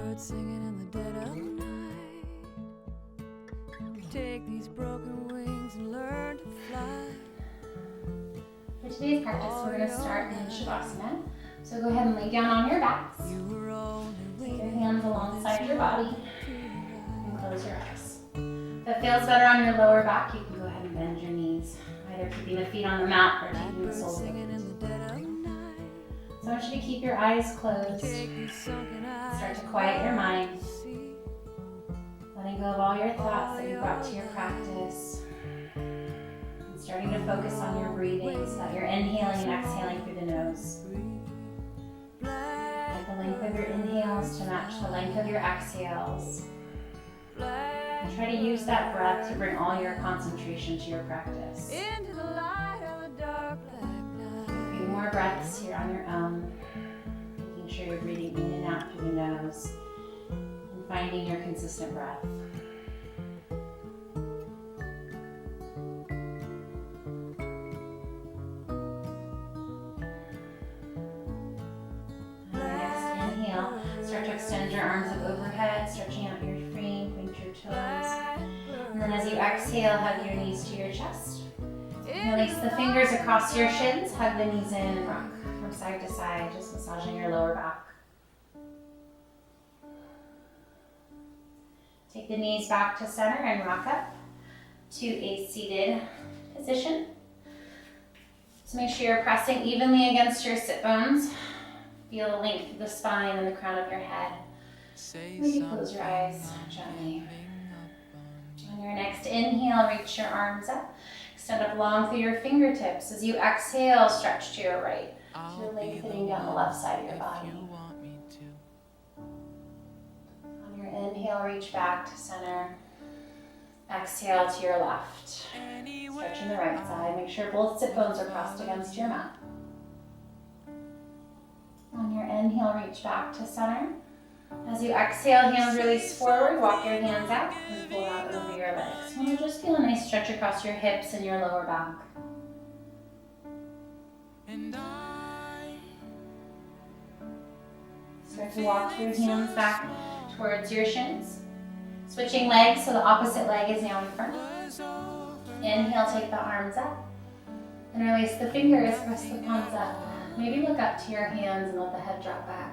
Birds singing in the dead of night. Take these broken wings and learn to fly. For today's practice, we're going to start in Shavasana. So go ahead and lay down on your backs. Take your hands alongside your body and close your eyes. If it feels better on your lower back, you can go ahead and bend your knees, either keeping the feet on the mat or taking the soles open. So I want you to keep your eyes closed. Start to quiet your mind. Letting go of all your thoughts that you brought to your practice. And starting to focus on your breathing so that you're inhaling and exhaling through the nose. Get the length of your inhales to match the length of your exhales. And try to use that breath to bring all your concentration to your practice. A few more breaths here on your own. Making sure you're breathing in and out through the nose. And finding your consistent breath. Start to extend your arms up overhead, stretching out your frame, point your toes. And then as you exhale, hug your knees to your chest. Release the fingers across your shins, hug the knees in and rock from side to side, just massaging your lower back. Take the knees back to center and rock up to a seated position. So make sure you're pressing evenly against your sit bones. Feel the length of the spine and the crown of your head. Maybe close your eyes gently. On your next inhale, reach your arms up. Extend up long through your fingertips. As you exhale, stretch to your right. So you're lengthening down the left side of your body. On your inhale, reach back to center. Exhale to your left. Stretching the right side. Make sure both sit bones are pressed against your mat. On your inhale, reach back to center. As you exhale, hands release forward, walk your hands out and pull out over your legs. And you'll just feel a nice stretch across your hips and your lower back. Start to walk your hands back towards your shins. Switching legs so the opposite leg is now in front. Inhale, take the arms up. And release the fingers, press the palms up. Maybe look up to your hands and let the head drop back.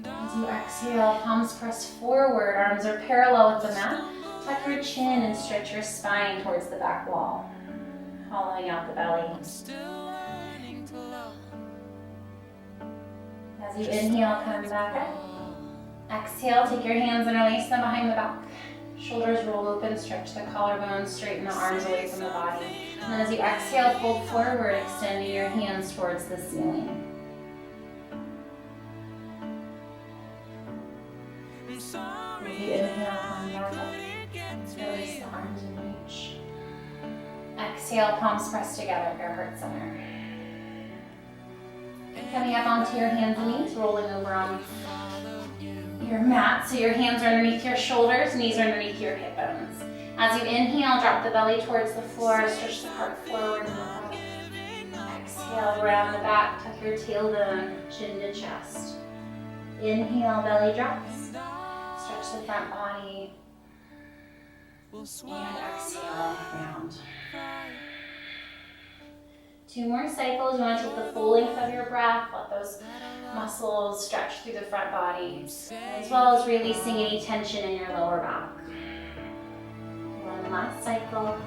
As you exhale, palms press forward, arms are parallel with the mat. Tuck your chin and stretch your spine towards the back wall, hollowing out the belly. As you inhale, come back up. Exhale, take your hands and release them behind the back. Shoulders roll open, stretch the collarbones, straighten the arms away from the body. And then as you exhale, fold forward, extending your hands towards the ceiling. As you inhale, come back up. Release the arms and reach. Exhale, palms pressed together, your heart center. Coming up onto your hands and knees, rolling over on your mat, so your hands are underneath your shoulders, knees are underneath your hip bones. As you inhale, drop the belly towards the floor, stretch the heart forward and look up. Exhale, round the back, tuck your tailbone, chin to chest. Inhale, belly drops. Stretch the front body. And exhale, round. 2 more cycles. You want to take the full length of your breath. Let those muscles stretch through the front body, as well as releasing any tension in your lower back. One last cycle.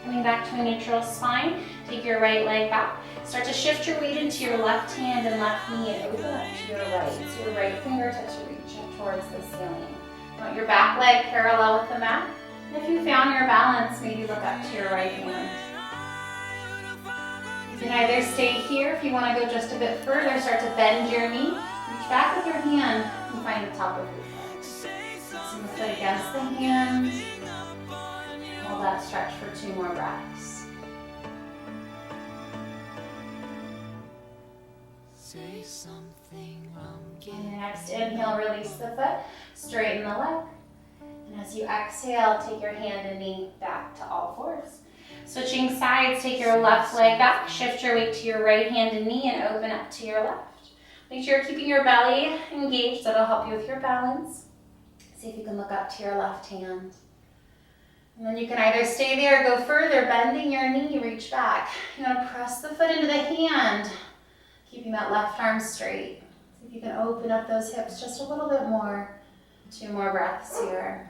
Coming back to a neutral spine, take your right leg back. Start to shift your weight into your left hand and left knee and open up to your right. So your right fingertips reach up towards the ceiling. You want your back leg parallel with the mat. And if you found your balance, maybe look up to your right hand. You can either stay here if you want to go just a bit further, start to bend your knee, reach back with your hand and find the top of your foot. So the foot against the hand. Hold that stretch for 2 more breaths. Say something, on your next inhale, release the foot, straighten the leg. And as you exhale, take your hand and knee back to all fours. Switching sides, take your left leg back, shift your weight to your right hand and knee and open up to your left. Make sure you're keeping your belly engaged, that'll help you with your balance. See if you can look up to your left hand. And then you can either stay there or go further, bending your knee, reach back. You're gonna press the foot into the hand, keeping that left arm straight. See if you can open up those hips just a little bit more. 2 more breaths here.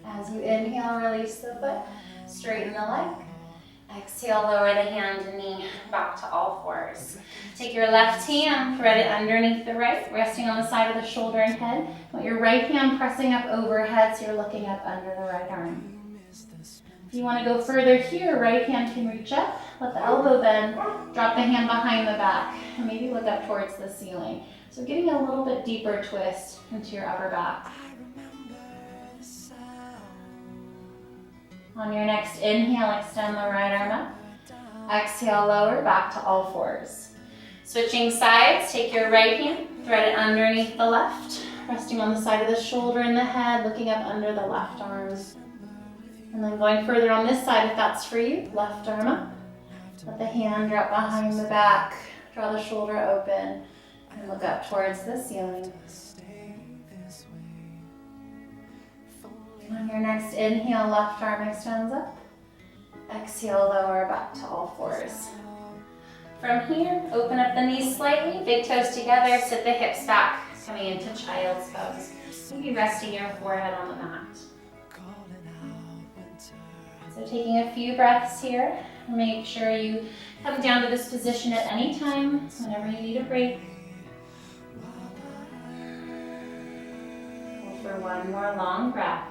As you inhale, release the foot, straighten the leg. Exhale, lower the hand and knee back to all fours. Take your left hand, thread it underneath the right, resting on the side of the shoulder and head. Put your right hand pressing up overhead so you're looking up under the right arm. If you want to go further here, right hand can reach up, let the elbow bend, drop the hand behind the back, and maybe look up towards the ceiling. So getting a little bit deeper twist into your upper back. On your next inhale, extend the right arm up. Exhale, lower, back to all fours. Switching sides, take your right hand, thread it underneath the left, resting on the side of the shoulder and the head, looking up under the left arm. And then going further on this side, if that's for you, left arm up. Let the hand drop behind the back, draw the shoulder open, and look up towards the ceiling. On your next inhale, left arm extends up. Exhale, lower, back to all fours. From here, open up the knees slightly, big toes together, sit the hips back, coming into child's pose. Maybe resting your forehead on the mat. So taking a few breaths here, make sure you come down to this position at any time, whenever you need a break. Hold for one more long breath.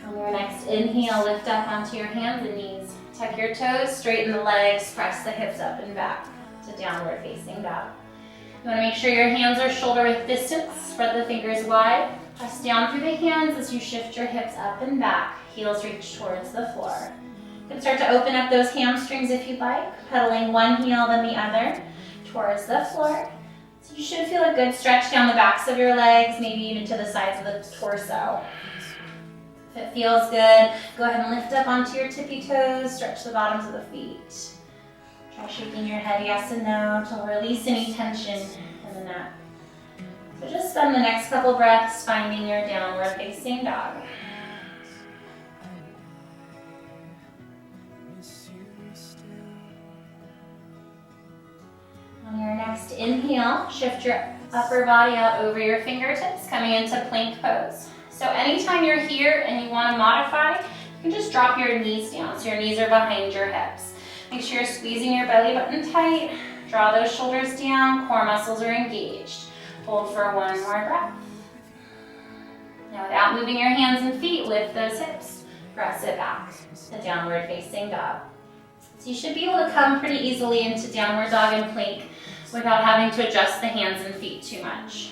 On your next inhale, lift up onto your hands and knees. Tuck your toes, straighten the legs, press the hips up and back to downward facing dog. You want to make sure your hands are shoulder width distance, spread the fingers wide, press down through the hands as you shift your hips up and back, heels reach towards the floor. You can start to open up those hamstrings if you'd like, pedaling one heel then the other towards the floor. So you should feel a good stretch down the backs of your legs, maybe even to the sides of the torso. If it feels good, go ahead and lift up onto your tippy toes, stretch the bottoms of the feet. Try shaking your head yes and no to release any tension in the neck. So just spend the next couple breaths finding your downward facing dog. On your next inhale, shift your upper body out over your fingertips, coming into plank pose. So anytime you're here and you want to modify, you can just drop your knees down so your knees are behind your hips. Make sure you're squeezing your belly button tight, draw those shoulders down, core muscles are engaged. Hold for one more breath. Now without moving your hands and feet, lift those hips, press it back to downward facing dog. So you should be able to come pretty easily into downward dog and plank without having to adjust the hands and feet too much.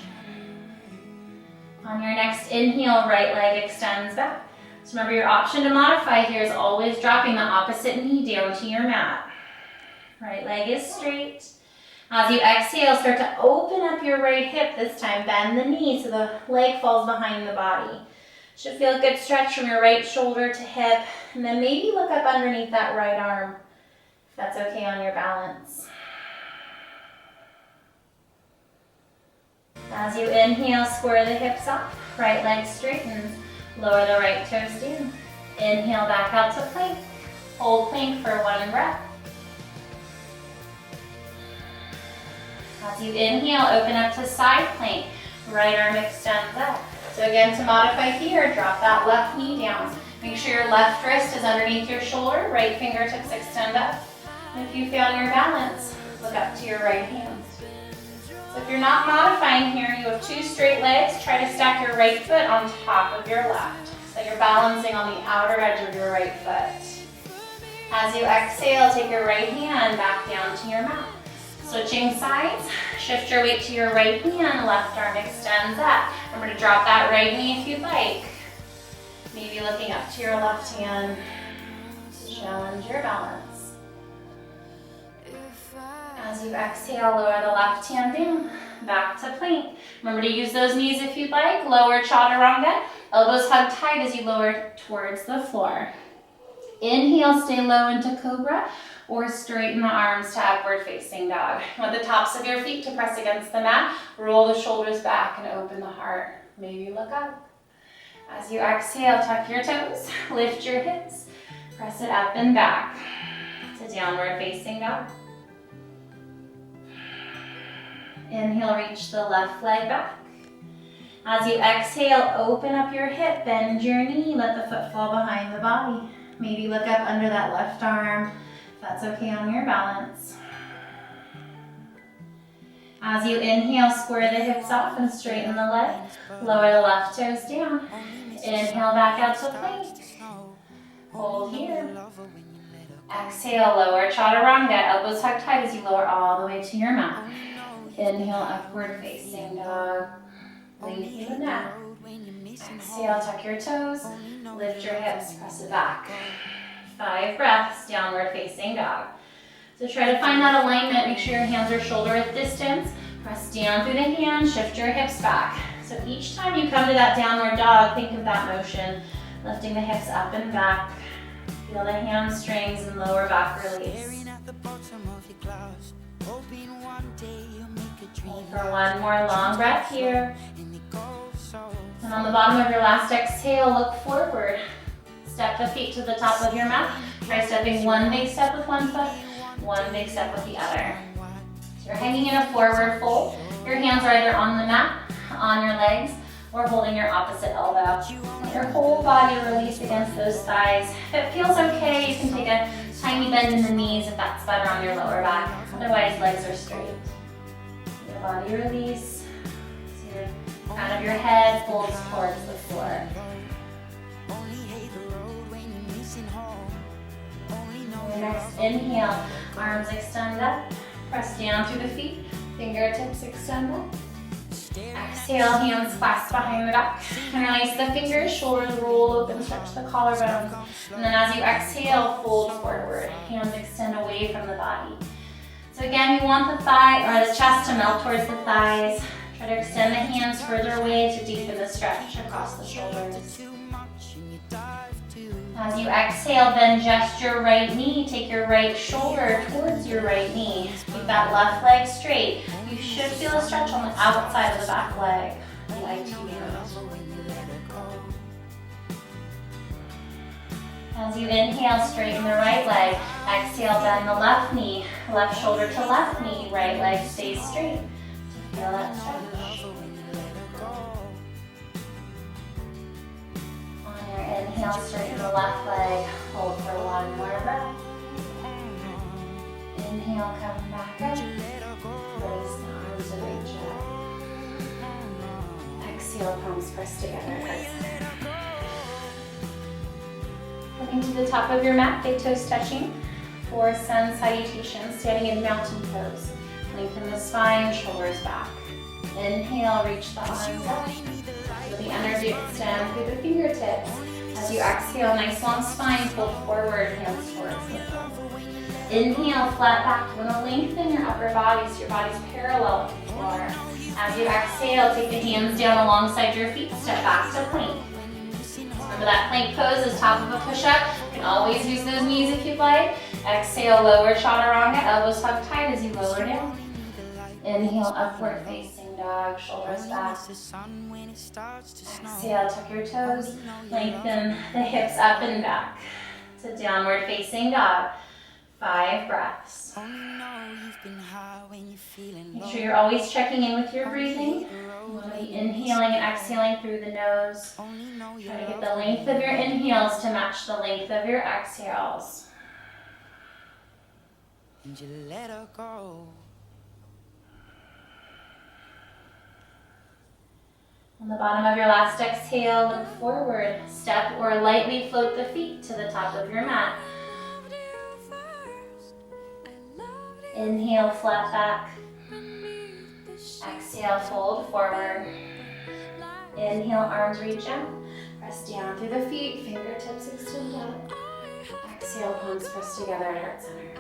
On your next inhale, right leg extends back. So remember, your option to modify here is always dropping the opposite knee down to your mat. Right leg is straight. As you exhale, start to open up your right hip this time. Bend the knee so the leg falls behind the body. Should feel a good stretch from your right shoulder to hip. And then maybe look up underneath that right arm, if that's okay on your balance. As you inhale, square the hips up, right leg straightens, lower the right toes down. Inhale back out to plank. Hold plank for one breath. As you inhale, open up to side plank. Right arm extends up. So again, to modify here, drop that left knee down. Make sure your left wrist is underneath your shoulder, right fingertips extend up. And if you fail your balance, look up to your right hand. So if you're not modifying here, you have two straight legs, try to stack your right foot on top of your left. So you're balancing on the outer edge of your right foot. As you exhale, take your right hand back down to your mat. Switching sides, shift your weight to your right hand, left arm extends up. Remember to drop that right knee if you'd like. Maybe looking up to your left hand to challenge your balance. As you exhale, lower the left hand down, back to plank. Remember to use those knees if you'd like. Lower chaturanga. Elbows hug tight as you lower towards the floor. Inhale, stay low into cobra, or straighten the arms to upward facing dog. Want the tops of your feet to press against the mat. Roll the shoulders back and open the heart. Maybe look up. As you exhale, tuck your toes, lift your hips, press it up and back to downward facing dog. Inhale, reach the left leg back. As you exhale, open up your hip, bend your knee, let the foot fall behind the body. Maybe look up under that left arm, if that's okay on your balance. As you inhale, square the hips off and straighten the leg. Lower the left toes down. Inhale, back out to plank. Hold here. Exhale, lower chaturanga. Elbows hug tight as you lower all the way to your mat. Inhale, upward facing dog. Lengthen the neck. Exhale, tuck your toes. Lift your hips, press it back. 5 breaths, downward facing dog. So try to find that alignment. Make sure your hands are shoulder width distance. Press down through the hands, shift your hips back. So each time you come to that downward dog, think of that motion. Lifting the hips up and back. Feel the hamstrings and lower back release. Hold for one more long breath here. And on the bottom of your last exhale, look forward. Step the feet to the top of your mat. Try stepping one big step with one foot, one big step with the other. So you're hanging in a forward fold. Your hands are either on the mat, on your legs, or holding your opposite elbow. Let your whole body release against those thighs. If it feels okay, you can take a tiny bend in the knees if that's better on your lower back. Otherwise, legs are straight. Your body release. So your crown of your head folds towards the floor. Your next inhale, arms extend up. Press down through the feet. Fingertips extend up. Exhale, hands clasp behind the back. And release the fingers, shoulders roll open, stretch the collarbones. And then as you exhale, fold forward. Hands extend away from the body. So again, you want the thigh or the chest to melt towards the thighs. Try to extend the hands further away to deepen the stretch across the shoulders. As you exhale, bend just your right knee. Take your right shoulder towards your right knee. Keep that left leg straight. You should feel a stretch on the outside of the back leg. As you inhale, straighten the right leg. Exhale, bend the left knee. Left shoulder to left knee. Right leg stays straight. Feel that stretch. Inhale, straighten the left leg. Hold for one more breath. Inhale, come back up. Release the arms and reach up. Exhale, palms press together. Looking to the top of your mat, big toes touching. For sun salutation, standing in mountain pose. Lengthen the spine, shoulders back. Inhale, reach the arms up. Feel the energy extend through the fingertips. As you exhale, nice long spine, fold forward, hands towards the floor. Inhale, flat back. You want to lengthen your upper body so your body's parallel with the floor. As you exhale, take the hands down alongside your feet, step back to plank. Remember that plank pose is top of a push-up. You can always use those knees if you'd like. Exhale, lower chaturanga, elbows hug tight as you lower down. Inhale, upward facing dog, shoulders back. Exhale, tuck your toes, lengthen the hips up and back to downward facing dog. 5 breaths. Make sure you're always checking in with your breathing. You want to be inhaling and exhaling through the nose. Try to get the length of your inhales to match the length of your exhales. And you let her go. On the bottom of your last exhale, look forward. Step or lightly float the feet to the top of your mat. Inhale, flat back. Exhale, fold forward. Inhale, arms reach out. Press down through the feet, fingertips extend out. Exhale, palms press together at heart center.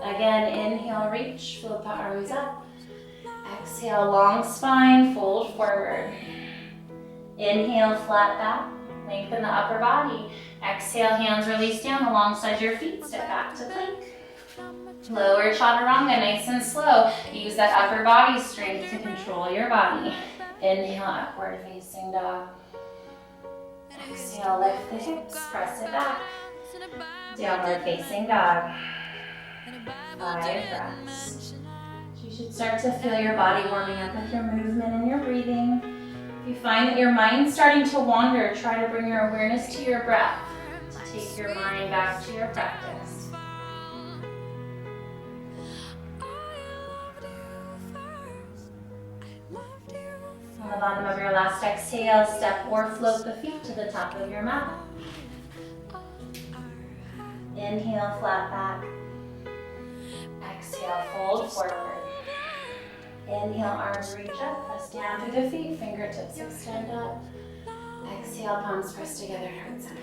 Again, inhale, reach, float the arms up. Exhale, long spine, fold forward. Inhale, flat back, lengthen the upper body. Exhale, hands release down alongside your feet, step back to plank. Lower chaturanga, nice and slow. Use that upper body strength to control your body. Inhale, upward facing dog. Exhale, lift the hips, press it back. Downward facing dog. 5 breaths. You should start to feel your body warming up with your movement and your breathing. If you find that your mind's starting to wander, try to bring your awareness to your breath. To take your mind back to your practice. On the bottom of your last exhale, step or float the feet to the top of your mat. Inhale, flat back. Exhale, fold forward. Inhale, arms reach up, press down through the feet, fingertips extend up. Exhale, palms press together, heart center.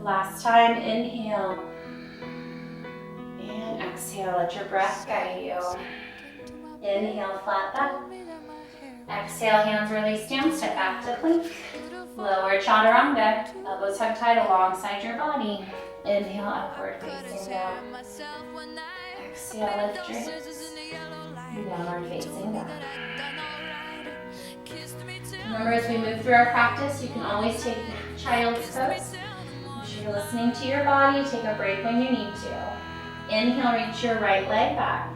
Last time, inhale. And exhale, let your breath guide you. Inhale, flat back. Exhale, hands release down, step back to plank. Lower chaturanga, elbows hug tight alongside your body. Inhale, upward facing dog. Exhale, lift your hips. Downward facing dog. Remember, as we move through our practice, you can always take child's pose. Make sure you're listening to your body. Take a break when you need to. Inhale, reach your right leg back.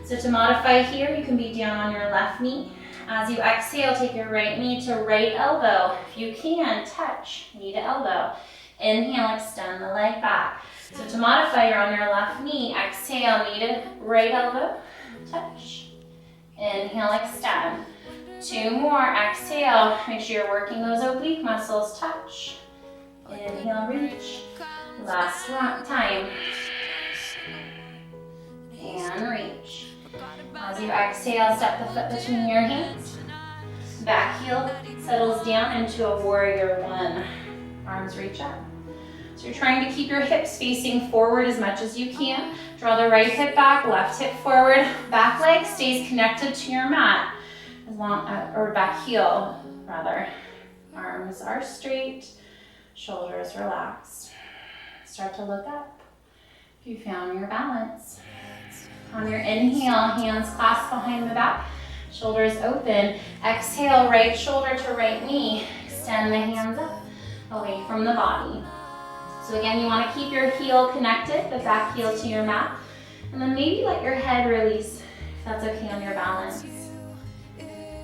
So to modify here, you can be down on your left knee. As you exhale, take your right knee to right elbow. If you can, touch knee to elbow. Inhale, extend the leg back. So to modify, you're on your left knee. Exhale, knee to right elbow, touch. Inhale, extend. 2 more, exhale. Make sure you're working those oblique muscles, touch. Inhale, reach. Last time. And reach. As you exhale, step the foot between your hands. Back heel settles down into a warrior 1. Arms reach up. So you're trying to keep your hips facing forward as much as you can. Draw the right hip back, left hip forward. Back leg stays connected to your mat, as long or back heel rather. Arms are straight, shoulders relaxed. Start to look up if you found your balance. On your inhale, hands clasped behind the back, shoulders open. Exhale, right shoulder to right knee. Extend the hands up, away from the body. So again, you want to keep your heel connected, the back heel to your mat. And then maybe let your head release, if that's okay on your balance.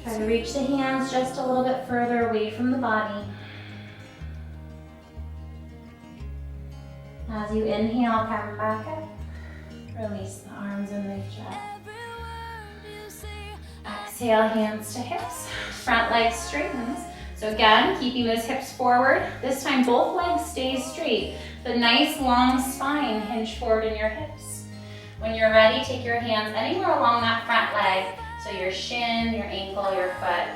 Try to reach the hands just a little bit further away from the body. As you inhale, come back up. Release the arms and reach up. Exhale, hands to hips. Front leg straightens. So again, keeping those hips forward. This time both legs stay straight. The nice long spine, hinge forward in your hips. When you're ready, take your hands anywhere along that front leg. So your shin, your ankle, your foot.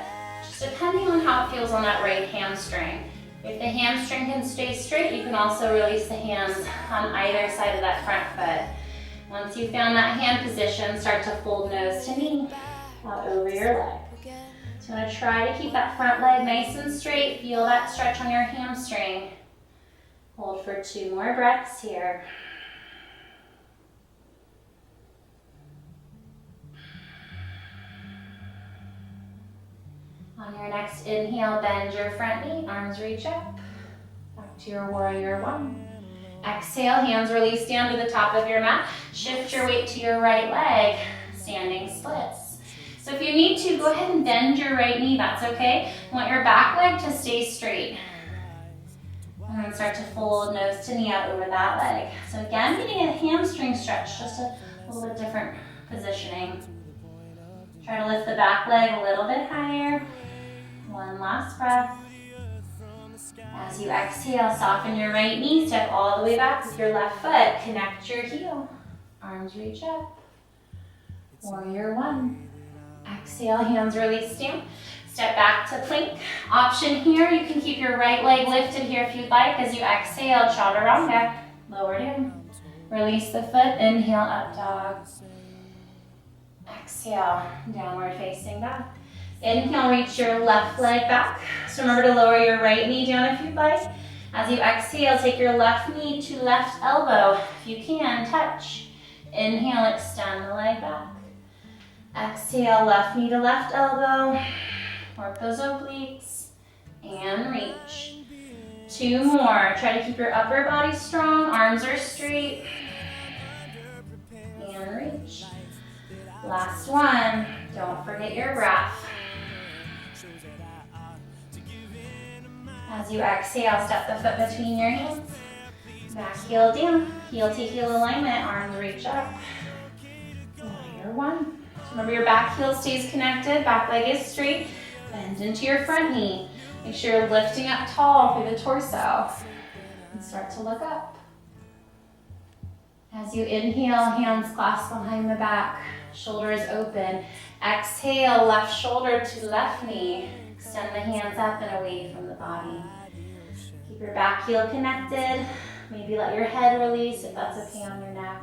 Just depending on how it feels on that right hamstring. If the hamstring can stay straight, you can also release the hands on either side of that front foot. Once you've found that hand position, start to fold nose to knee out over your leg. So I'm going to try to keep that front leg nice and straight. Feel that stretch on your hamstring. Hold for 2 more breaths here. On your next inhale, bend your front knee, arms reach up. Back to your warrior 1. Exhale, hands release down to the top of your mat. Shift your weight to your right leg, standing splits. So if you need to, go ahead and bend your right knee, that's okay. You want your back leg to stay straight. And then start to fold nose to knee out over that leg. So again, getting a hamstring stretch, just a little bit different positioning. Try to lift the back leg a little bit higher. 1 last breath. As you exhale, soften your right knee, step all the way back with your left foot. Connect your heel. Arms reach up. Warrior 1. Exhale, hands release down. Step back to plank. Option here, you can keep your right leg lifted here if you'd like. As you exhale, chaturanga. Lower down. Release the foot, inhale, up dog. Exhale, downward facing dog. Inhale, reach your left leg back. So remember to lower your right knee down if you'd like. As you exhale, take your left knee to left elbow. If you can, touch. Inhale, extend the leg back. Exhale, left knee to left elbow. Work those obliques. And reach. 2 more. Try to keep your upper body strong. Arms are straight. And reach. Last one. Don't forget your breath. As you exhale, step the foot between your hands. Back heel down. Heel to heel alignment. Arms reach up. Warrior one. So remember your back heel stays connected. Back leg is straight. Bend into your front knee. Make sure you're lifting up tall through the torso. And start to look up. As you inhale, hands clasped behind the back. Shoulders open. Exhale, left shoulder to left knee. Extend the hands up and away from the body. Keep your back heel connected. Maybe let your head release if that's okay on your neck.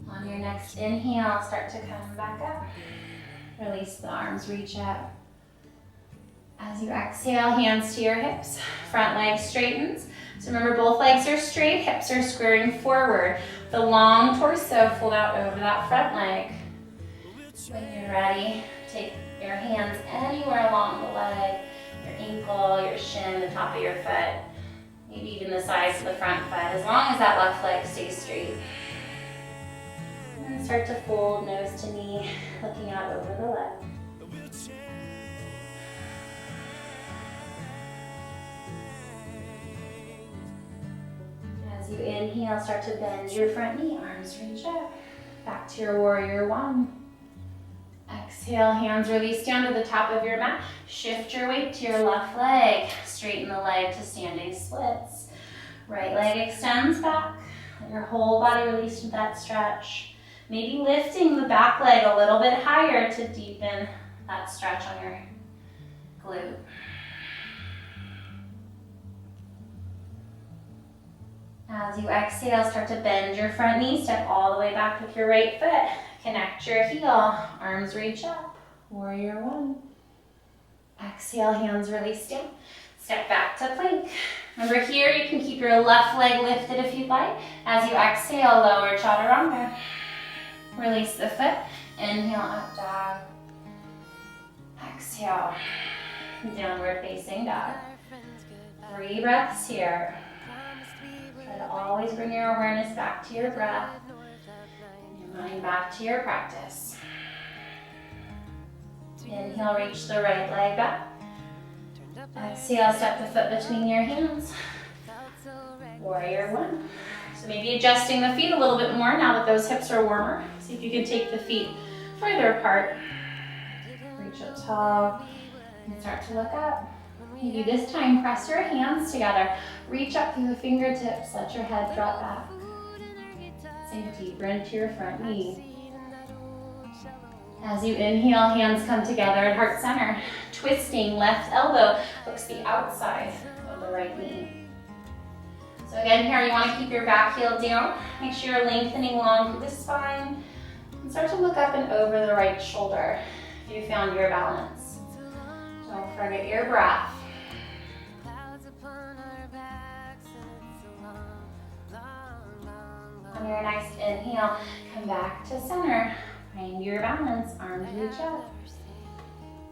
On your next inhale, start to come back up. Release the arms, reach up. As you exhale, hands to your hips. Front leg straightens. So remember, both legs are straight, hips are squaring forward. The long torso fold out over that front leg. When you're ready, take your hands anywhere along the leg, your ankle, your shin, the top of your foot, maybe even the sides of the front foot, as long as that left leg stays straight. And start to fold nose to knee, looking out over the leg. As you inhale, start to bend your front knee, arms reach up. Back to your warrior one. Exhale, hands release down to the top of your mat. Shift your weight to your left leg. Straighten the leg to standing splits. Right leg extends back. Let your whole body release with that stretch. Maybe lifting the back leg a little bit higher to deepen that stretch on your glute. As you exhale, start to bend your front knee. Step all the way back with your right foot. Connect your heel. Arms reach up. Warrior one. Exhale, hands release down. Step back to plank. Remember here, you can keep your left leg lifted if you'd like. As you exhale, lower chaturanga. Release the foot. Inhale, up dog. Exhale, downward facing dog. 3 breaths here. Try to always bring your awareness back to your breath. And your mind back to your practice. Inhale, reach the right leg back. Exhale, step the foot between your hands. Warrior one. So maybe adjusting the feet a little bit more now that those hips are warmer. See if you can take the feet further apart. Reach up tall and start to look up. Maybe this time press your hands together. Reach up through the fingertips. Let your head drop back. Sink deeper into your front knee. As you inhale, hands come together at heart center. Twisting, left elbow hooks the outside of the right knee. So again, here you want to keep your back heel down. Make sure you're lengthening long through the spine. And start to look up and over the right shoulder if you found your balance. Don't forget your breath. On your next inhale, come back to center. Find your balance, arms reach up.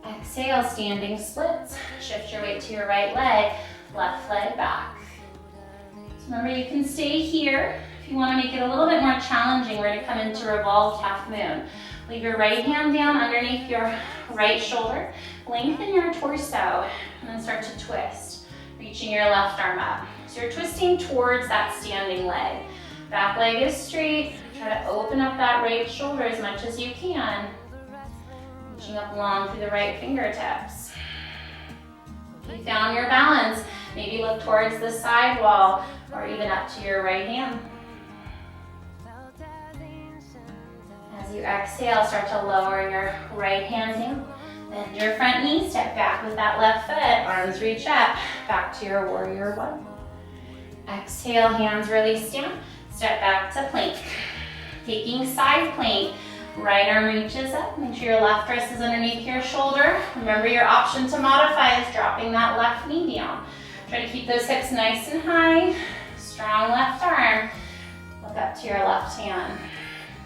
Exhale, standing splits. Shift your weight to your right leg, left leg back. So remember, you can stay here. If you want to make it a little bit more challenging, we're going to come into revolved half moon. Leave your right hand down underneath your right shoulder. Lengthen your torso, and then start to twist, reaching your left arm up. So you're twisting towards that standing leg. Back leg is straight. Try to open up that right shoulder as much as you can. Reaching up long through the right fingertips. If you found your balance, maybe look towards the side wall or even up to your right hand. As you exhale, start to lower your right hand down. Bend your front knee, step back with that left foot. Arms reach up, back to your warrior one. Exhale, hands release down. Step back to plank. Taking side plank. Right arm reaches up. Make sure your left wrist is underneath your shoulder. Remember, your option to modify is dropping that left knee down. Try to keep those hips nice and high. Strong left arm. Look up to your left hand.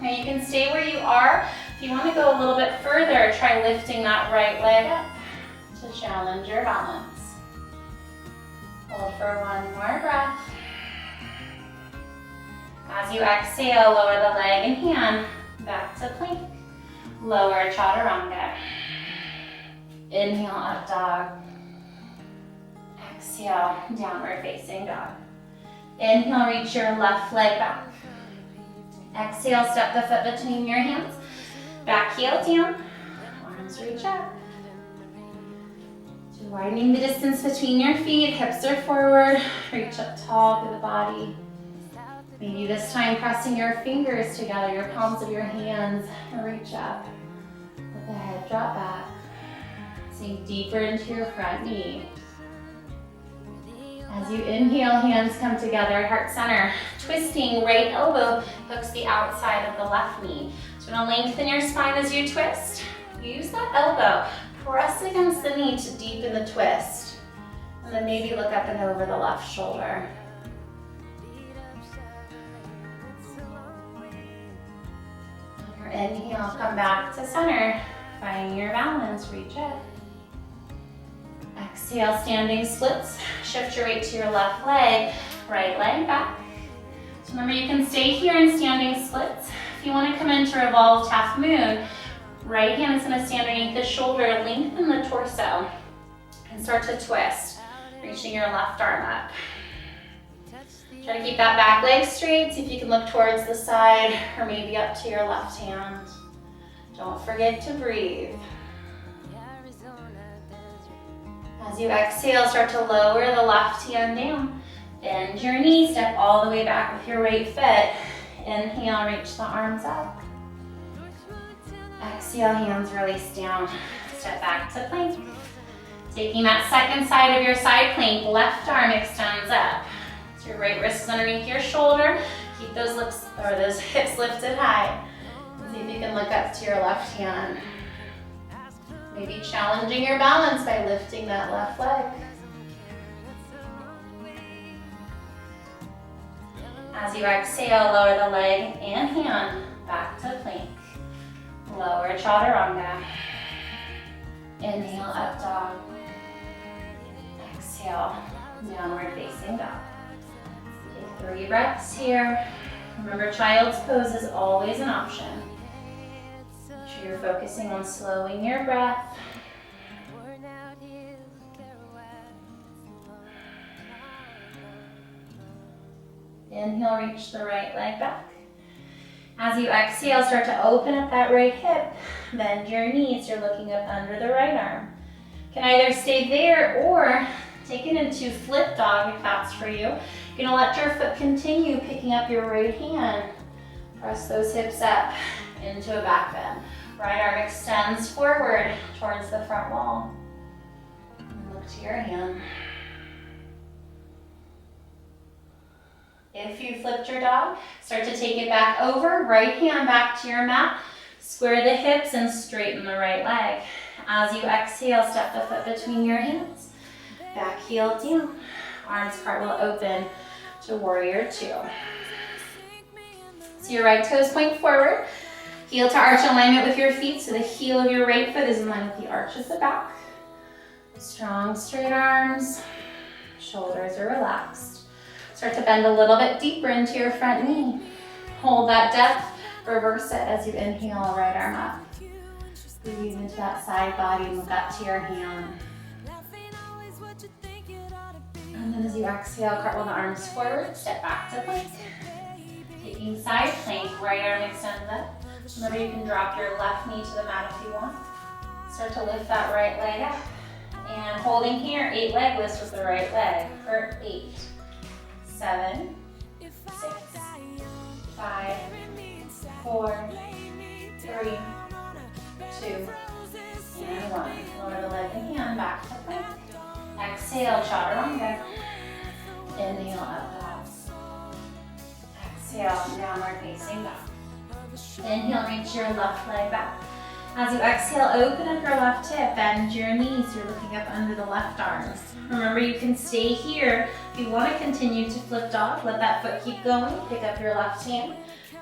Now you can stay where you are. If you want to go a little bit further, try lifting that right leg up to challenge your balance. Hold for one more breath. As you exhale, lower the leg and hand back to plank. Lower chaturanga. Inhale, up dog. Exhale, downward facing dog. Inhale, reach your left leg back. Exhale, step the foot between your hands. Back heel down. Arms reach up. So widening the distance between your feet. Hips are forward. Reach up tall through the body. Maybe this time pressing your fingers together, your palms of your hands, and reach up. Let the head drop back. Sink deeper into your front knee. As you inhale, hands come together, heart center. Twisting, right elbow hooks the outside of the left knee. So you're gonna lengthen your spine as you twist. Use that elbow. Press against the knee to deepen the twist. And then maybe look up and over the left shoulder. Inhale, come back to center. Finding your balance, reach up. Exhale, standing splits. Shift your weight to your left leg, right leg back. So remember, you can stay here in standing splits. If you want to come into revolved half moon, right hand is going to stand underneath the shoulder, lengthen the torso, and start to twist, reaching your left arm up. Try to keep that back leg straight. See if you can look towards the side or maybe up to your left hand. Don't forget to breathe. As you exhale, start to lower the left hand down. Bend your knee, step all the way back with your right foot. Inhale, reach the arms up. Exhale, hands release down. Step back to plank. Taking that second side of your side plank, left arm extends up. So your right wrist is underneath your shoulder. Keep those hips lifted high. See if you can look up to your left hand. Maybe challenging your balance by lifting that left leg. As you exhale, lower the leg and hand back to plank. Lower chaturanga. Inhale, up dog. Exhale, downward facing dog. Take 3 breaths here. Remember, child's pose is always an option. Make sure you're focusing on slowing your breath. Inhale, reach the right leg back. As you exhale, start to open up that right hip. Bend your knees. You're looking up under the right arm. You can either stay there or take it into flip dog if that's for you. You're gonna let your foot continue picking up your right hand. Press those hips up into a back bend. Right arm extends forward towards the front wall. And look to your hand. If you flipped your dog, start to take it back over. Right hand back to your mat. Square the hips and straighten the right leg. As you exhale, step the foot between your hands. Back heel down. Arms cartwheel open to warrior 2. So your right toes point forward. Heel to arch alignment with your feet, so the heel of your right foot is in line with the arch of the back. Strong straight arms. Shoulders are relaxed. Start to bend a little bit deeper into your front knee. Hold that depth. Reverse it as you inhale, right arm up. Breathe into that side body and look up to your hand. And then as you exhale, cartwheel the arms forward, step back to plank. Taking side plank, right arm extends up. Remember, you can drop your left knee to the mat if you want. Start to lift that right leg up. And holding here, 8 leg lifts with the right leg for 8, 7, 6, 5, 4, 3, 2, and 1. Lower the leg and hand back to plank. Exhale, chaturanga. Inhale, up dog. Exhale, downward facing dog. Inhale, reach your left leg back. As you exhale, open up your left hip, bend your knees. You're looking up under the left arms. Remember, you can stay here. If you want to continue to flip dog, let that foot keep going. Pick up your left hand.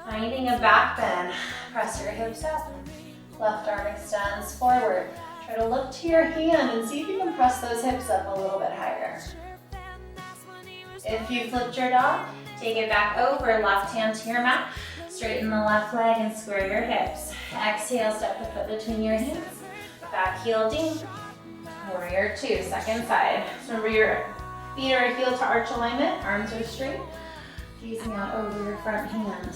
Finding a back bend. Press your hips up. Left arm extends forward. Try to look to your hand and see if you can press those hips up a little bit higher. If you flipped your dog, take it back over, left hand to your mat. Straighten the left leg and square your hips. Exhale, step the foot between your hands. Back heel down. Warrior two, second side. Remember your feet are heel to arch alignment, arms are straight. Gazing out over your front hand.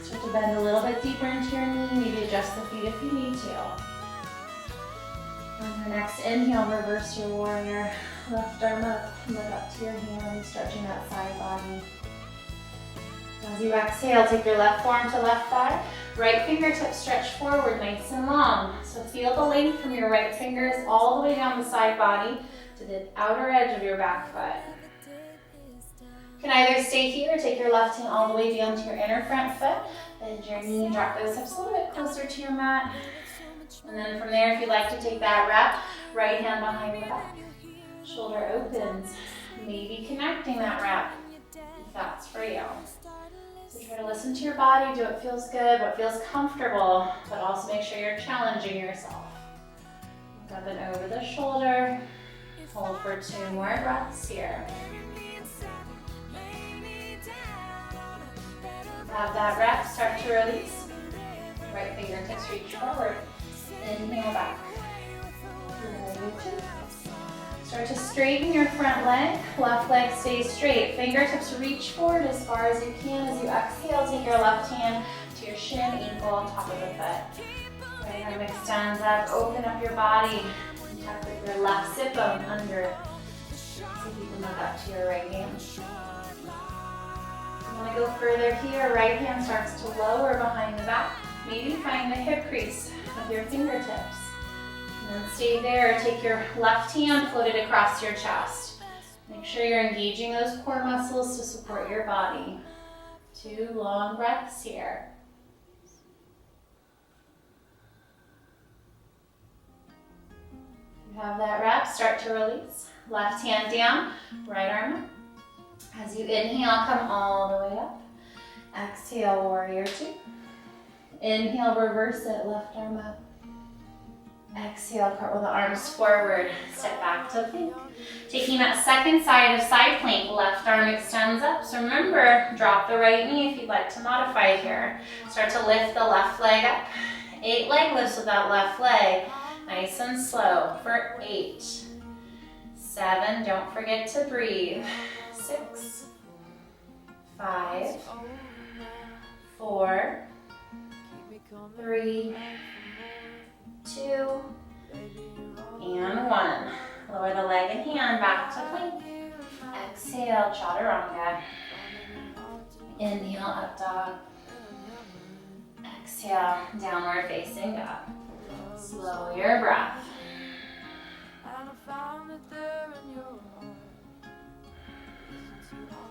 Start to bend a little bit deeper into your knee, maybe adjust the feet if you need to. On your next inhale, reverse your warrior. Left arm up, look up to your hand, stretching that side body. As you exhale, take your left forearm to left thigh. Right fingertips stretch forward nice and long. So feel the length from your right fingers all the way down the side body to the outer edge of your back foot. You can either stay here or take your left hand all the way down to your inner front foot. Bend your knee, drop those hips a little bit closer to your mat. And then from there, if you'd like to take that wrap, right hand behind the back. Shoulder opens, maybe connecting that wrap if that's for you. So try to listen to your body, do what feels good, what feels comfortable, but also make sure you're challenging yourself. Look up and over the shoulder. Hold for 2 more breaths here. Have that wrap, start to release. Right fingertips reach forward. Inhale back. Start to straighten your front leg. Left leg stays straight. Fingertips reach forward as far as you can. As you exhale, take your left hand to your shin, ankle, on top of the foot. Right arm extends up. Open up your body. And tuck with your left sit bone under. See if you can look up to your right hand. You want to go further here. Right hand starts to lower behind the back. Maybe find the hip crease with your fingertips. And then stay there, take your left hand floated across your chest. Make sure you're engaging those core muscles to support your body. 2 long breaths here. You have that wrap, start to release. Left hand down, right arm up. As you inhale, come all the way up. Exhale, warrior two. Inhale, reverse it, left arm up. Exhale, cartwheel the arms forward, step back to plank. Taking that second side of side plank, left arm extends up. So remember, drop the right knee if you'd like to modify here. Start to lift the left leg up. 8 leg lifts with that left leg. Nice and slow for 8, 7, don't forget to breathe. 6, 5, 4, 3, 2, and 1. Lower the leg and hand back to plank. Exhale, chaturanga. Inhale, up dog. Exhale, downward facing dog. Slow your breath.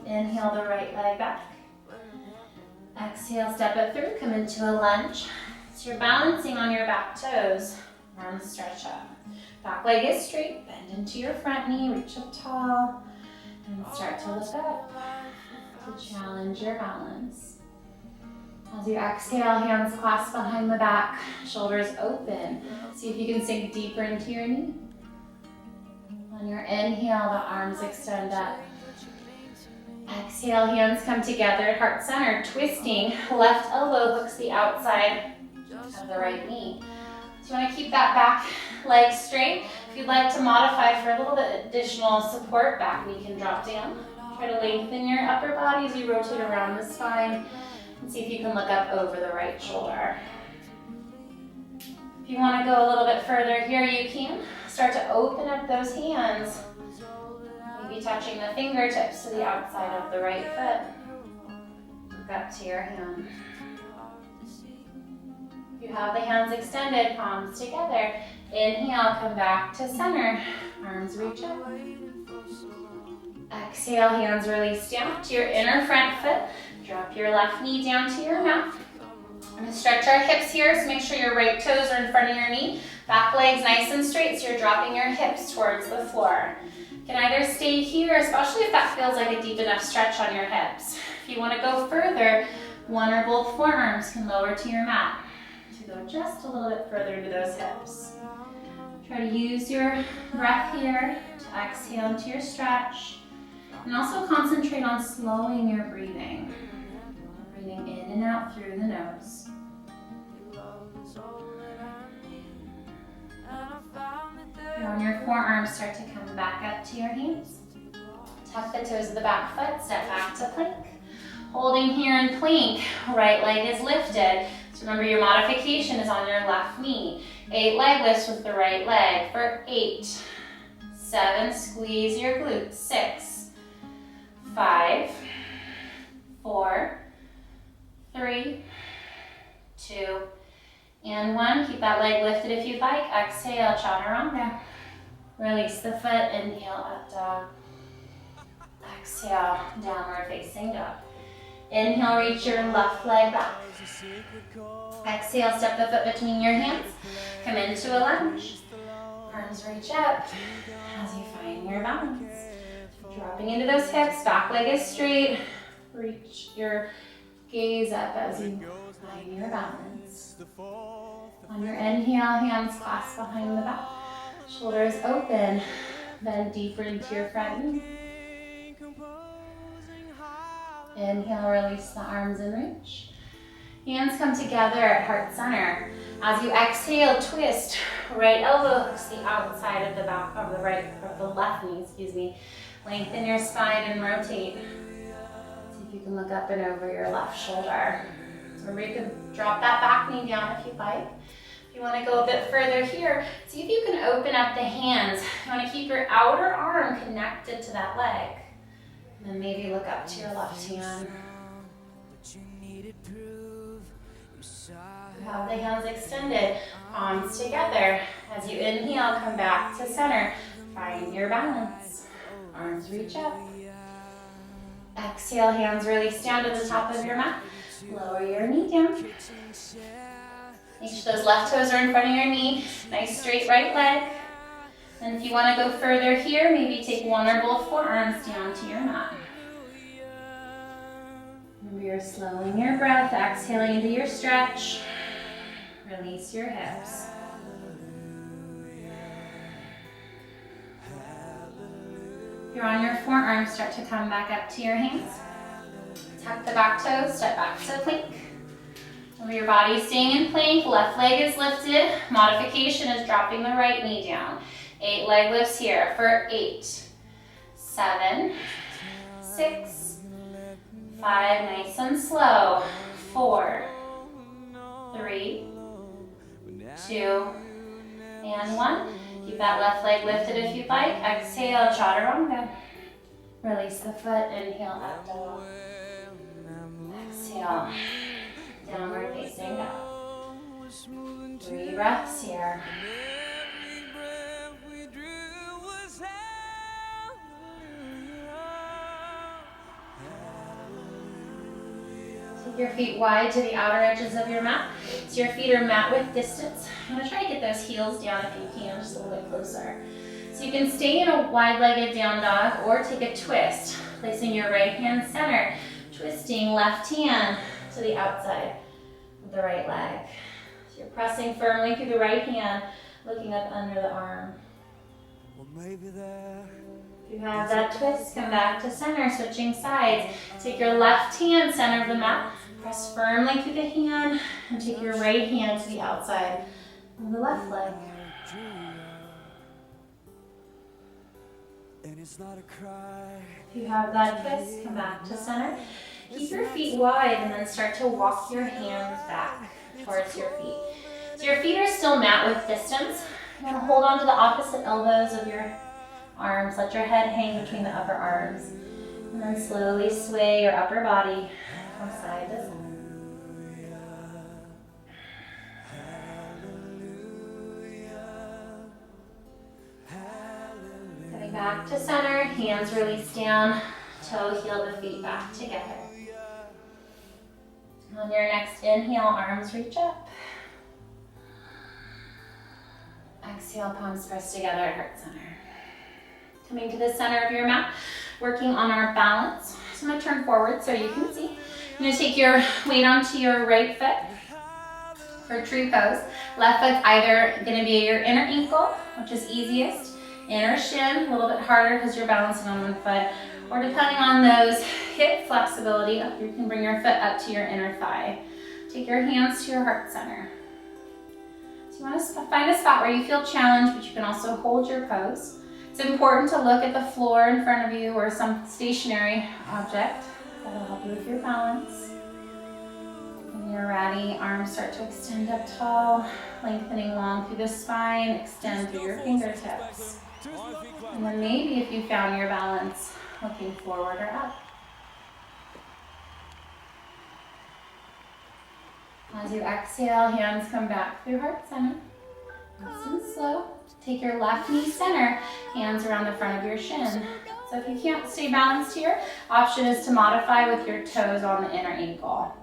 Inhale the right leg back. Exhale, step it through, come into a lunge. So you're balancing on your back toes. Arms stretch up. Back leg is straight, bend into your front knee, reach up tall, and start to look up to challenge your balance. As you exhale, hands clasped behind the back, shoulders open. See if you can sink deeper into your knee. On your inhale, the arms extend up. Exhale, hands come together at heart center, twisting. Left elbow hooks the outside of the right knee. So you want to keep that back leg straight. If you'd like to modify for a little bit additional support, back knee can drop down. Try to lengthen your upper body as you rotate around the spine. And see if you can look up over the right shoulder. If you want to go a little bit further here, you can. Start to open up those hands. Maybe touching the fingertips to the outside of the right foot. Look up to your hand. If you have the hands extended, palms together. Inhale, come back to center. Arms reach up. Exhale, hands release down to your inner front foot. Drop your left knee down to your mat. I'm gonna stretch our hips here, so make sure your right toes are in front of your knee. Back leg's nice and straight, so you're dropping your hips towards the floor. You can either stay here, especially if that feels like a deep enough stretch on your hips. If you wanna go further, one or both forearms can lower to your mat to go just a little bit further into those hips. Try to use your breath here to exhale into your stretch. And also concentrate on slowing your breathing. Breathing in and out through the nose. And on your forearms, start to come back up to your hands. Tuck the toes of the back foot, step back to plank. Holding here in plank, right leg is lifted. So remember your modification is on your left knee. 8 leg lifts with the right leg for 8, 7, squeeze your glutes, 6, 5, 4, 3, 2, and 1. Keep that leg lifted if you'd like. Exhale, chaturanga. Release the foot, inhale, up dog. Exhale, downward facing dog. Inhale, reach your left leg back. Exhale, step the foot between your hands. Come into a lunge. Arms reach up as you find your balance. Dropping into those hips, back leg is straight. Reach your gaze up as you find your balance. On your inhale, hands clasp behind the back. Shoulders open. Bend deeper into your front knee. Inhale, release the arms and reach. Hands come together at heart center. As you exhale, twist. Right elbow hooks the outside of the back of the left knee, excuse me. Lengthen your spine and rotate. See if you can look up and over your left shoulder. Remember, you can drop that back knee down if you'd like. If you want to go a bit further here, see if you can open up the hands. You want to keep your outer arm connected to that leg. And then maybe look up to your left hand. You have the hands extended, palms together. As you inhale, come back to center. Find your balance. Arms reach up. Exhale, hands release down to the top of your mat. Lower your knee down. Make sure those left toes are in front of your knee. Nice straight right leg. And if you want to go further here, maybe take one or both forearms down to your mat. Remember, you're slowing your breath, exhaling into your stretch. Release your hips. If you're on your forearms, start to come back up to your hands. Tuck the back toes, step back to plank. Remember, your body staying in plank, left leg is lifted. Modification is dropping the right knee down. 8 leg lifts here for 8, 7, 6, 5, nice and slow, 4, 3, 2, and 1. Keep that left leg lifted if you'd like. Exhale, chaturanga. Release the foot, inhale, up dog. Exhale, downward facing dog. 3 breaths here. Take your feet wide to the outer edges of your mat. So your feet are mat width distance. I'm going to try to get those heels down if you can, just a little bit closer. So you can stay in a wide-legged down dog or take a twist, placing your right hand center, twisting left hand to the outside of the right leg. So you're pressing firmly through the right hand, looking up under the arm. If you have that twist, come back to center, switching sides. Take your left hand center of the mat, press firmly through the hand, and take your right hand to the outside of the left leg. If you have that twist, come back to center. Keep your feet wide and then start to walk your hands back towards your feet. So your feet are still mat width distance. You're going to hold on to the opposite elbows of your arms. Let your head hang between the upper arms. And then slowly sway your upper body from side to side. Coming back to center, hands release down, toe heel the feet back together. On your next inhale, arms reach up. Exhale, palms press together at heart center. Coming to the center of your mat, working on our balance. So I'm going to turn forward so you can see. I'm going to take your weight onto your right foot for tree pose. Left foot's either going to be your inner ankle, which is easiest, inner shin, a little bit harder because you're balancing on one foot, or depending on those hip flexibility, you can bring your foot up to your inner thigh. Take your hands to your heart center. So you want to find a spot where you feel challenged, but you can also hold your pose. It's important to look at the floor in front of you or some stationary object. That'll help you with your balance. When you're ready, arms start to extend up tall, lengthening long through the spine, extend through your fingertips. And then maybe if you found your balance, looking forward or up. As you exhale, hands come back through heart center. Nice and slow. Take your left knee center, hands around the front of your shin. So if you can't stay balanced here, option is to modify with your toes on the inner ankle.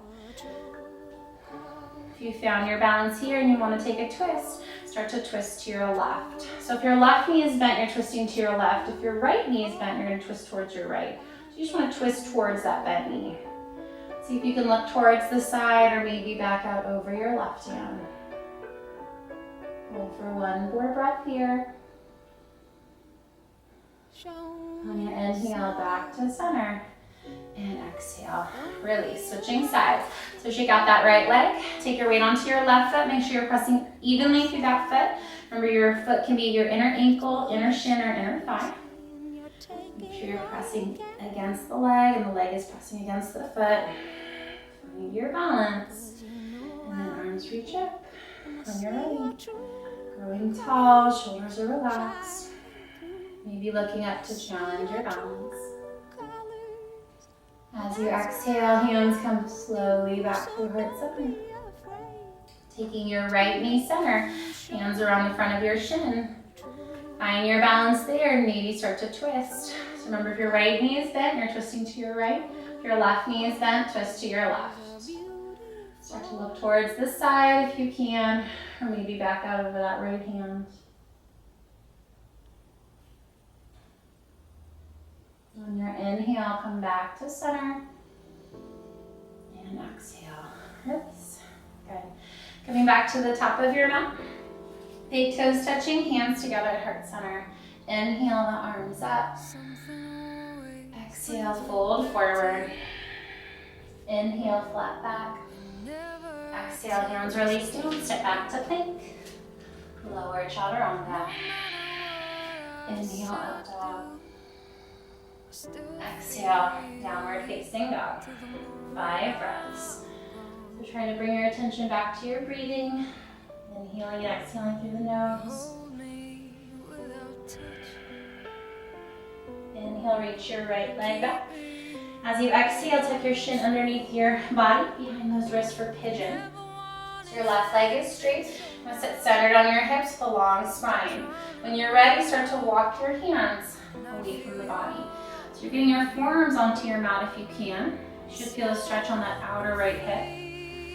If you found your balance here and you want to take a twist, start to twist to your left. So if your left knee is bent, you're twisting to your left. If your right knee is bent, you're going to twist towards your right. So you just want to twist towards that bent knee. See if you can look towards the side or maybe back out over your left hand. Hold for one more breath here. On your inhale, back to center. And exhale, release, switching sides. So shake out that right leg, take your weight onto your left foot, make sure you're pressing evenly through that foot. Remember your foot can be your inner ankle, inner shin, or inner thigh. Make sure you're pressing against the leg and the leg is pressing against the foot. Find your balance. And then arms reach up when you're ready. Growing tall, shoulders are relaxed. Maybe looking up to challenge your balance. As you exhale, hands come slowly back through heart center. Taking your right knee center, hands around the front of your shin. Find your balance there and maybe start to twist. So remember, if your right knee is bent, you're twisting to your right. If your left knee is bent, twist to your left. Start to look towards the side if you can, or maybe back out over that right hand. On your inhale, come back to center. And exhale, release. Good. Coming back to the top of your mat. Big toes touching, hands together at heart center. Inhale, the arms up. Exhale, fold forward. Inhale, flat back. Exhale, hands release down, step back to plank. Lower chaturanga. Inhale, up dog. Exhale, downward facing dog. 5 breaths. So try to bring your attention back to your breathing. Inhaling and exhaling through the nose. Inhale, reach your right leg back. As you exhale, tuck your shin underneath your body, behind those wrists for pigeon. So your left leg is straight. You want to sit centered on your hips with a long spine. When you're ready, start to walk your hands away from the body. So you're getting your forearms onto your mat if you can. You should feel a stretch on that outer right hip.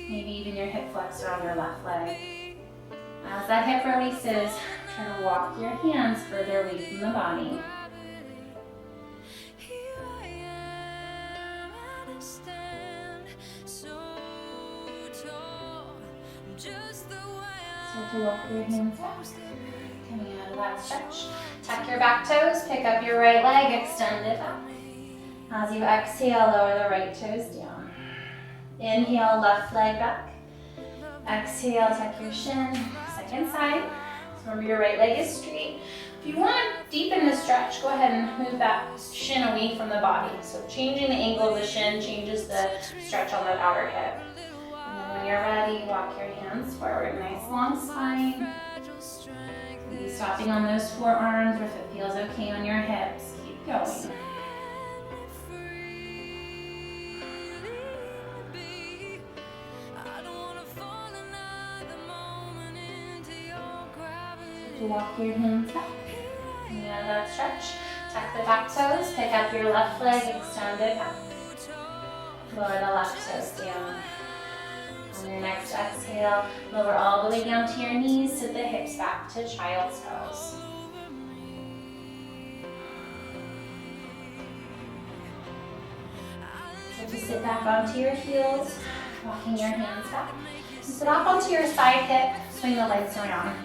Maybe even your hip flexor on your left leg. As that hip releases, try to walk your hands further away from the body. Start to walk your hands back. Coming out of that stretch. Tuck your back toes, pick up your right leg, extend it back. As you exhale, lower the right toes down. Inhale, left leg back. Exhale, tuck your shin, second side. So remember your right leg is straight. If you want to deepen the stretch, go ahead and move that shin away from the body. So changing the angle of the shin changes the stretch on that outer hip. And then when you're ready, walk your hands forward, nice long spine. Maybe stopping on those forearms, or if it feels okay on your hips, keep going. To walk your hands back. And out of that stretch, tuck the back toes, pick up your left leg, extend it back. Lower the left toes down. On your next exhale, lower all the way down to your knees, sit the hips back to child's pose. So just sit back onto your heels, walking your hands back. Sit off onto your side hip, swing the legs around.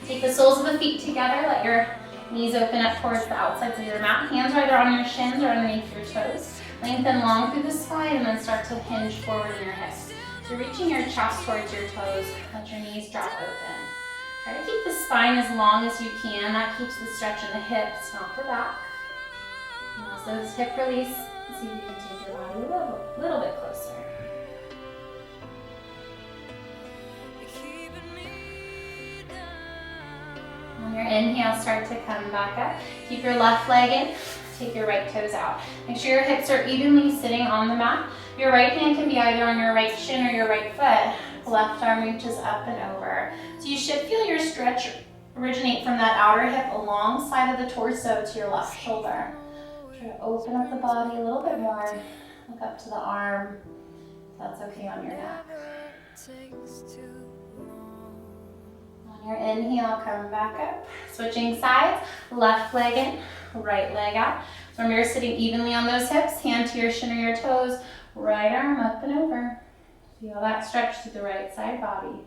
Take the soles of the feet together, let your knees open up towards the outsides of your mat. Hands are either on your shins or underneath your toes. Lengthen long through the spine and then start to hinge forward in your hips. So you're reaching your chest towards your toes, let your knees drop open. Try to keep the spine as long as you can. That keeps the stretch in the hips, not the back. So this hip release, see if you can take your body a little bit closer. On your inhale, start to come back up. Keep your left leg in, take your right toes out. Make sure your hips are evenly sitting on the mat. Your right hand can be either on your right shin or your right foot. Left arm reaches up and over. So you should feel your stretch originate from that outer hip alongside of the torso to your left shoulder. Try to open up the body a little bit more. Look up to the arm. That's okay on your neck. On your inhale, come back up. Switching sides, left leg in, right leg out. So remember, you're sitting evenly on those hips, hand to your shin or your toes, right arm up and over. Feel that stretch through the right side body.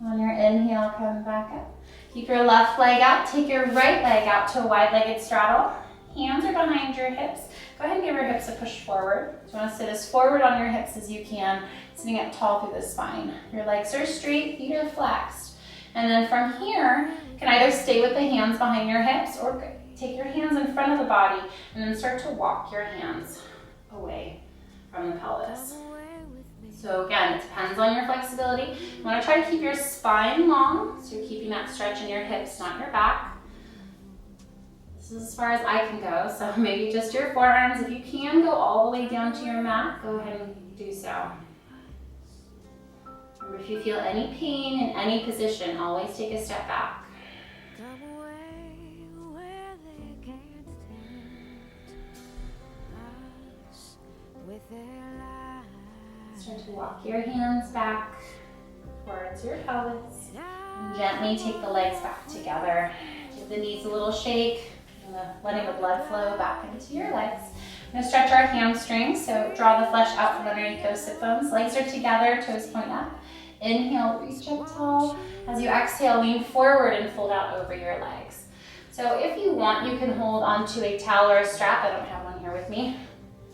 On your inhale, come back up. Keep your left leg out. Take your right leg out to a wide-legged straddle. Hands are behind your hips. Go ahead and give your hips a push forward. So you want to sit as forward on your hips as you can, sitting up tall through the spine. Your legs are straight, feet are flexed. And then from here, you can either stay with the hands behind your hips or take your hands in front of the body and then start to walk your hands away from the pelvis. So again, it depends on your flexibility. You want to try to keep your spine long, so you're keeping that stretch in your hips, not your back. This is as far as I can go, so maybe just your forearms. If you can go all the way down to your mat, go ahead and do so. Remember, if you feel any pain in any position, always take a step back. Start to walk your hands back towards your pelvis. And gently take the legs back together. Give the knees a little shake, letting the blood flow back into your legs. We're going to stretch our hamstrings, so draw the flesh out from underneath those sit bones. Legs are together, toes point up. Inhale, reach up tall. As you exhale, lean forward and fold out over your legs. So if you want, you can hold onto a towel or a strap. I don't have one here with me.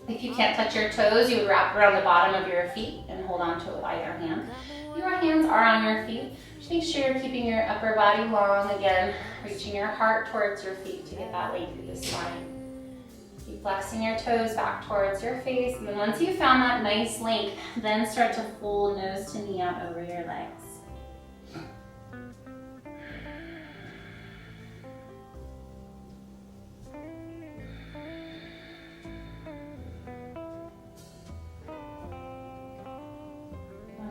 If you can't touch your toes, you would wrap around the bottom of your feet and hold on to it with either hand. Your hands are on your feet. Just make sure you're keeping your upper body long. Again, reaching your heart towards your feet to get that length through the spine. Keep flexing your toes back towards your face. And then once you've found that nice length, then start to fold nose to knee out over your legs.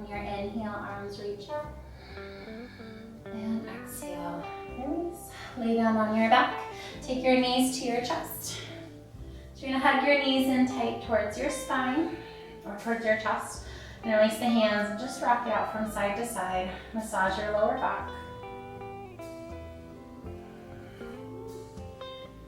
Your inhale, arms reach up, and exhale, release. Lay down on your back, take your knees to your chest. So you're gonna hug your knees in tight towards your spine, or towards your chest, and release the hands and just rock it out from side to side. Massage your lower back.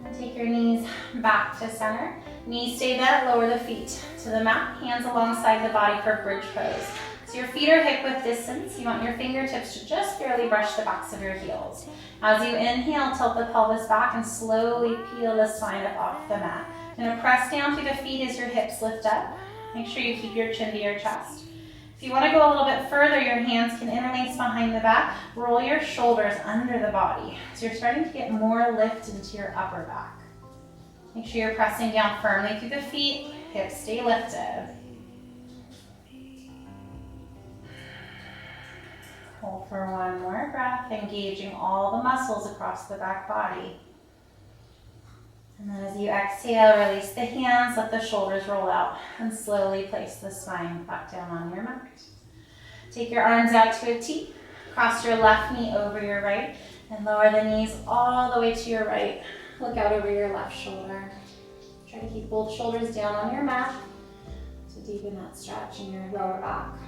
And take your knees back to center. Knees stay bent, lower the feet to the mat, hands alongside the body for bridge pose. So your feet are hip width distance. You want your fingertips to just barely brush the backs of your heels. As you inhale, tilt the pelvis back and slowly peel the spine up off the mat. You're gonna press down through the feet as your hips lift up. Make sure you keep your chin to your chest. If you wanna go a little bit further, your hands can interlace behind the back. Roll your shoulders under the body. So you're starting to get more lift into your upper back. Make sure you're pressing down firmly through the feet. Hips stay lifted. Hold for one more breath, engaging all the muscles across the back body. And then as you exhale, release the hands, let the shoulders roll out, and slowly place the spine back down on your mat. Take your arms out to a T, cross your left knee over your right, and lower the knees all the way to your right. Look out over your left shoulder. Try to keep both shoulders down on your mat to deepen that stretch in your lower back.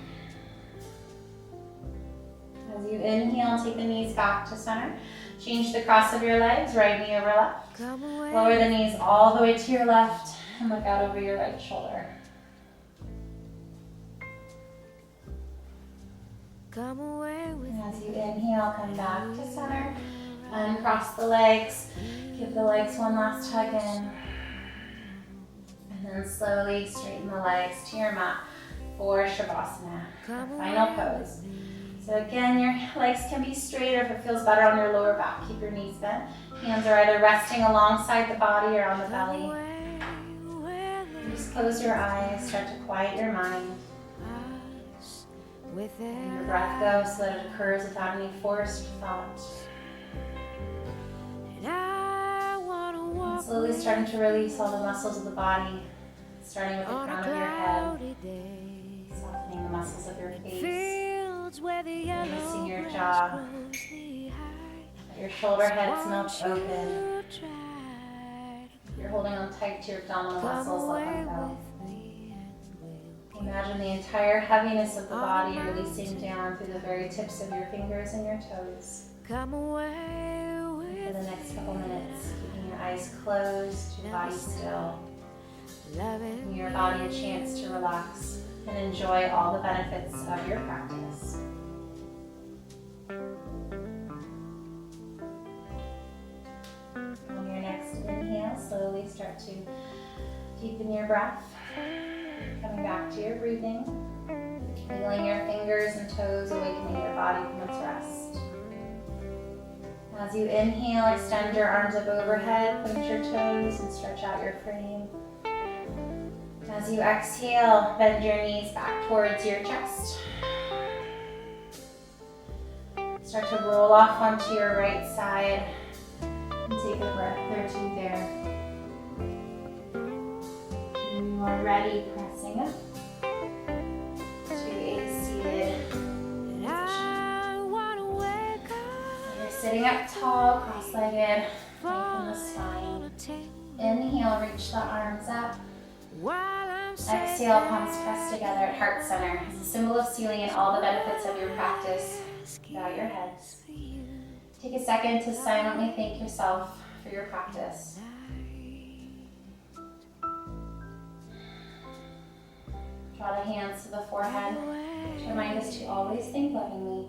As you inhale, take the knees back to center. Change the cross of your legs, right knee over left. Lower the knees all the way to your left and look out over your right shoulder. And as you inhale, come back to center. Uncross the legs. Give the legs one last hug in. And then slowly straighten the legs to your mat for Shavasana, final pose. So again, your legs can be straight, or if it feels better on your lower back, keep your knees bent. Hands are either resting alongside the body or on the belly. Just close your eyes, start to quiet your mind. Let your breath go so that it occurs without any forced thought. And slowly starting to release all the muscles of the body, starting with the crown of your head, softening the muscles of your face, releasing your jaw. Let your shoulder heads melt open. If you're holding on tight to your abdominal muscles, let them go. Imagine the entire heaviness of the body releasing down through the very tips of your fingers and your toes. For the next couple minutes, keeping your eyes closed, your body still, giving your body a chance to relax and enjoy all the benefits of your practice. On your next inhale, slowly start to deepen your breath. Coming back to your breathing, wiggling your fingers and toes, awakening your body from its rest. As you inhale, extend your arms up overhead, point your toes and stretch out your frame. As you exhale, bend your knees back towards your chest. Start to roll off onto your right side and take a breath or two there. When you are ready, pressing up to a seated position. You're sitting up tall, cross-legged, lengthen the spine. Inhale, reach the arms up. Exhale, palms pressed together at heart center. As a symbol of sealing in all the benefits of your practice, bow your heads. Take a second to silently thank yourself for your practice. Draw the hands to the forehead to remind us to always think lovingly.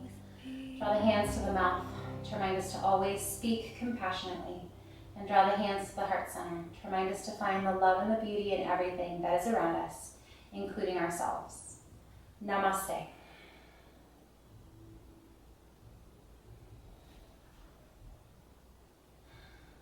Draw the hands to the mouth to remind us to always speak compassionately. And draw the hands to the heart center to remind us to find the love and the beauty in everything that is around us, including ourselves. Namaste.